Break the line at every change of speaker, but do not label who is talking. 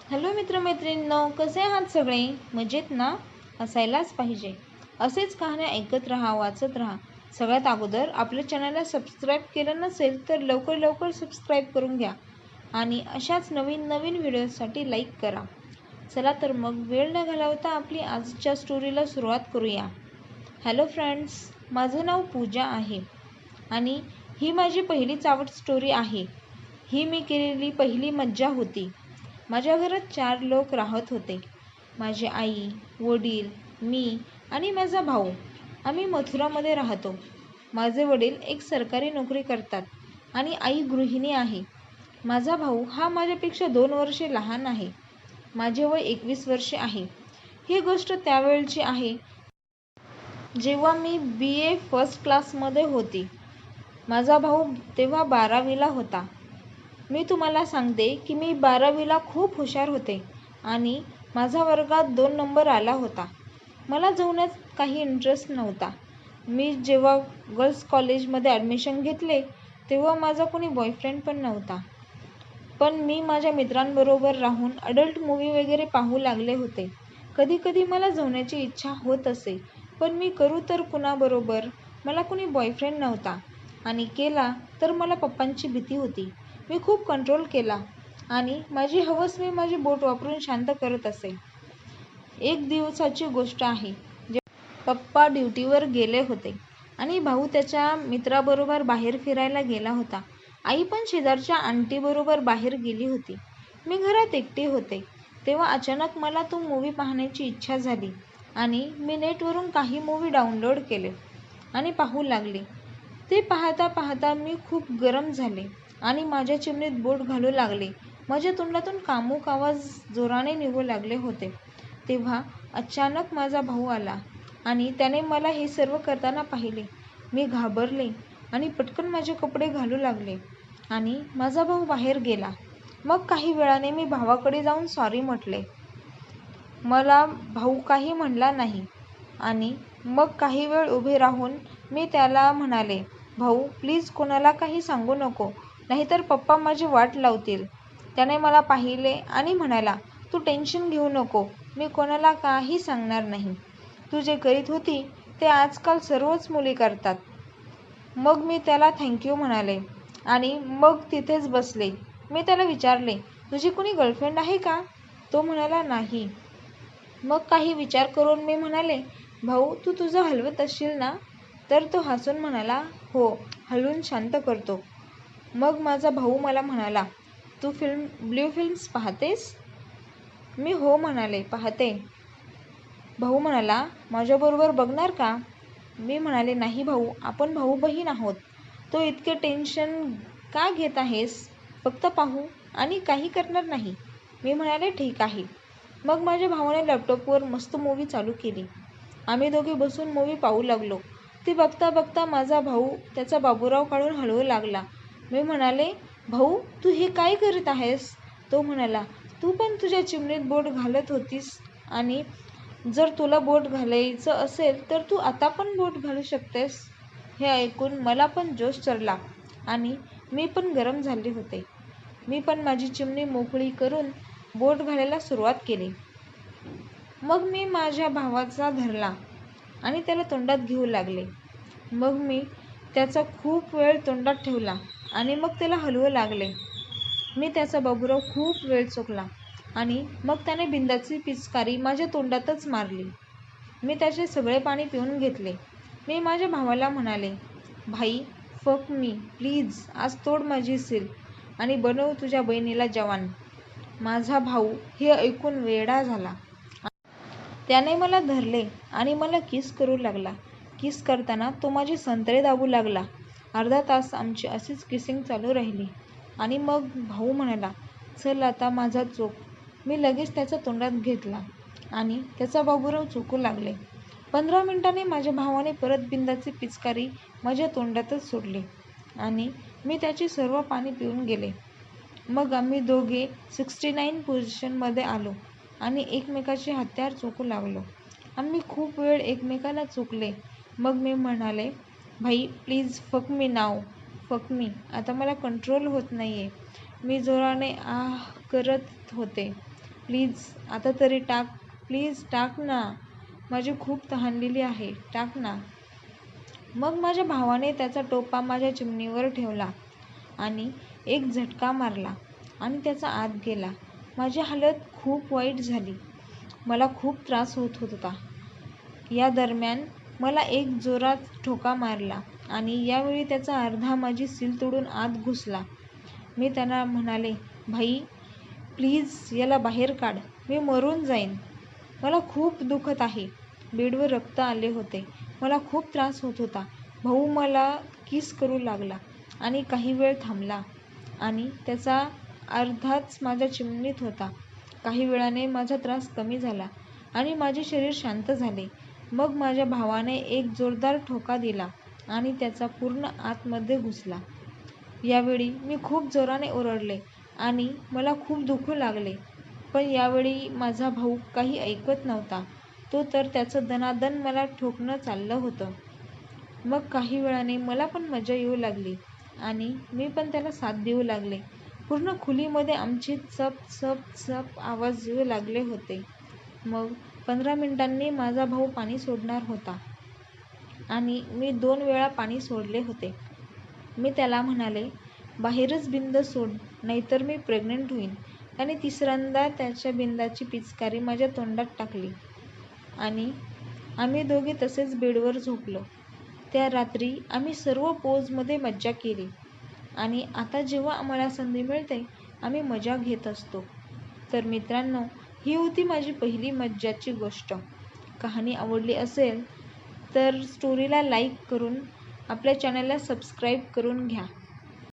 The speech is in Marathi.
हॅलो मित्रमैत्रिणींनो, कसे आहात सगळे? मजेत ना? असायलाच पाहिजे. असेच कहाण्या ऐकत राहा, वाचत राहा. सगळ्यात अगोदर आपल्या चॅनलला सबस्क्राईब केलं नसेल तर लवकर सबस्क्राईब करून घ्या आणि अशाच नवीन नवीन व्हिडिओसाठी लाईक करा. चला तर मग वेळ न घालवता आपली आजच्या स्टोरीला सुरुवात करूया. हॅलो फ्रेंड्स, माझं नाव पूजा आहे आणि ही माझी पहिलीच आवड स्टोरी आहे. ही मी केलेली पहिली मज्जा होती. माझ्या घरात 4 लोक राहत होते. माझी आई, वडील, मी आणि माझा भाऊ. आम्ही मथुरामध्ये राहतो. माझे वडील एक सरकारी नोकरी करतात आणि आई गृहिणी आहे. माझा भाऊ हा माझ्यापेक्षा 2 वर्षे लहान आहे. माझे वय 21 वर्षे आहे. ही गोष्ट त्यावेळची आहे जेव्हा मी BA फर्स्ट क्लासमध्ये होती. माझा भाऊ तेव्हा 12वीला होता. मी तुम्हाला सांगते की मी 12वीला खूप हुशार होते आणि माझा वर्गात 2 नंबर आला होता. मला जगण्यात काही इंटरेस्ट नव्हता. मी जेव्हा गर्ल्स कॉलेजमध्ये ॲडमिशन घेतले तेव्हा माझा कोणी बॉयफ्रेंड पण नव्हता. पण मी माझ्या मित्रांबरोबर राहून अडल्ट मूव्ही वगैरे पाहू लागले होते. कधी कधी मला जगण्याची इच्छा होत असे, पण मी करू तर कुणाबरोबर? मला कोणी बॉयफ्रेंड नव्हता आणि केला तर मला पप्पांची भीती होती. मी खूप कंट्रोल केला आणि माझी हवस मी माझी बोट वापरून शांत करत असे. एक दिवसाची गोष्ट आहे. पप्पा ड्युटीवर गेले होते आणि भाऊ त्याच्या मित्राबरोबर बाहेर फिरायला गेला होता. आई पण शेजारच्या आंटीबरोबर बाहेर गेली होती. मी घरात एकटी होते. तेव्हा अचानक मला तो मूव्ही पाहण्याची इच्छा झाली आणि मी नेटवरून काही मूव्ही डाउनलोड केले आणि पाहू लागले. ते पाहता पाहता मी खूप गरम झाले आणि माझ्या चिमणीत बोट घालू लागले. माझ्या तोंडातून कामुक आवाज जोराने निघू लागले होते. तेव्हा अचानक माझा भाऊ आला आणि त्याने मला हे सर्व करताना पाहिले. मी घाबरले आणि पटकन माझे कपडे घालू लागले आणि माझा भाऊ बाहेर गेला. मग काही वेळाने मी भावाकडे जाऊन सॉरी म्हटले. मला भाऊ काही म्हणला नाही आणि मग काही वेळ उभे राहून मी त्याला म्हणाले, भाऊ प्लीज कोणाला काही सांगू नको, नाहीतर पप्पा माझी वाट लावतील. त्याने मला पाहिले आणि म्हणाला, तू टेन्शन घेऊ नको, मी कोणाला काही सांगणार नाही. तू जे करीत होती ते आजकाल सर्वच मुली करतात. मग मी त्याला थँक्यू म्हणाले आणि मग तिथेच बसले. मी त्याला विचारले, तुझी कोणी गर्लफ्रेंड आहे का? तो म्हणाला नाही. मग काही विचार करून मी म्हणाले, भाऊ तू तुझं हलवत असशील ना? तर तो हसून म्हणाला, हो, हलवून शांत करतो. मग माझा भाऊ मला म्हणाला, तू ब्ल्यू फिल्म्स पाहतेस? मी हो म्हणाले, पाहते. भाऊ म्हणाला, माझ्याबरोबर बघणार का? मी म्हणाले, नाही भाऊ, आपण भाऊ बहीण आहोत. तो इतके टेन्शन का घेत आहेस? फक्त पाहू आणि काही करणार नाही. मी म्हणाले, ठीक आहे. मग माझ्या भावाने लॅपटॉपवर मस्त मूव्ही चालू केली. आम्ही दोघे बसून मूव्ही पाहू लागलो. ती बघता बघता माझा भाऊ त्याचा बाबूराव काढून हलवू लागला. मी म्हणाले, भाऊ तू हे काय करत आहेस? तो म्हणाला, तू पण तुझ्या चिमणीत बोट घालत होतीस आणि जर तुला बोट घालायचं असेल तर तू आता पण बोट घालू शकतेस. हे ऐकून मला पण जोश चढला आणि मी पण गरम झाले होते. मी पण माझी चिमणी मोकळी करून बोट घालायला सुरुवात केली. मग मी माझ्या भावाचा धरला आणि त्याला तोंडात घेऊ लागले. मग मी त्याचा खूप वेळ तोंडात ठेवला आणि मग त्याला हलवू लागले. मी त्याचा बाबूराव खूप वेळ चोखला आणि मग त्याने बिंदाची पिचकारी माझ्या तोंडातच मारली. मी त्याचे सगळे पाणी पिऊन घेतले. मी माझ्या भावाला म्हणाले, भाई फक मी प्लीज, आज तोड माझी सील आणि बनव तुझ्या बहिणीला जवान. माझा भाऊ हे ऐकून वेडा झाला. त्याने मला धरले आणि मला किस करू लागला. किस करताना तो माझे संत्रे दाबू लागला. अर्धा तास आमची अशीच किसिंग चालू राहिली आणि मग भाऊ म्हणाला, चल आता माझा चोख. मी लगेच त्याचा तोंडात घेतला आणि त्याचा बाबूराव चोखू लागले. 15 मिनिटांनी माझ्या भावाने परत बिंदाची पिचकारी माझ्या तोंडातच सोडली आणि मी त्याचे सर्व पाणी पिऊन गेले. मग आम्ही दोघे 69 पोझिशनमध्ये आलो आणि एकमेकाचे हत्यार चोखू लागलो. आम्ही खूप वेळ एकमेकाला चोखले. मग मी म्हणाले, भाई please fuck me now, fuck me. आता मला कंट्रोल होत नाहीये. मी जोराने आह करत होते प्लीज आता तरी टाक, प्लीज टाक ना, माझी खूप तहानलेली आहे, टाक ना. मग माझ्या भावाने त्याचा टोपा माझ्या चिमणीवर ठेवला आणि एक झटका मारला आणि त्याचा आत गेला. माझी हालत खूप वाईट झाली. मला खूप त्रास होत होता. या दरम्यान मला एक जोरात ठोका मारला आणि यावेळी त्याचा अर्धा माझी सील तोडून आत घुसला. मी त्यांना म्हणाले, भाई प्लीज याला बाहेर काढ, मी मरून जाईन. मला खूप दुखत आहे. बेडवर रक्त आले होते. मला खूप त्रास होत होता. भाऊ मला किस करू लागला आणि काही वेळ थांबला आणि त्याचा अर्धाच माझ्या चिमणीत होता. काही वेळाने माझा त्रास कमी झाला आणि माझे शरीर शांत झाले. मग माझ्या भावाने एक जोरदार ठोका दिला आणि त्याचा पूर्ण आतमध्ये घुसला. यावेळी मी खूप जोराने ओरडले आणि मला खूप दुखू लागले. पण यावेळी माझा भाऊ काही ऐकत नव्हता. तो तर त्याचं दणादण मला ठोकणं चाललं होतं. मग काही वेळाने मला पण मजा येऊ लागली आणि मी पण त्याला साथ देऊ लागले. पूर्ण खोलीमध्ये आमचे चप चप चप आवाज येऊ लागले होते. मग 15 मिनिटांनी माझा भाऊ पाणी सोडणार होता आणि मी 2 वेळा पाणी सोडले होते. मी त्याला म्हणाले, बाहेरच बिंद सोड, नाहीतर मी प्रेग्नंट होईन. त्याने तिसऱ्यांदा त्याच्या बिंदाची पिचकारी माझ्या तोंडात टाकली आणि आम्ही दोघे तसेच बेडवर झोपलो. त्या रात्री आम्ही सर्व पोजमध्ये मज्जा केली आणि आता जेव्हा आम्हाला संधी मिळते आम्ही मजा घेत असतो. तर मित्रांनो, ही होती माझी पहिली मज्जाची गोष्ट. कहाणी आवडली असेल तर स्टोरीला लाईक करून आपल्या चॅनलला सबस्क्राईब करून घ्या.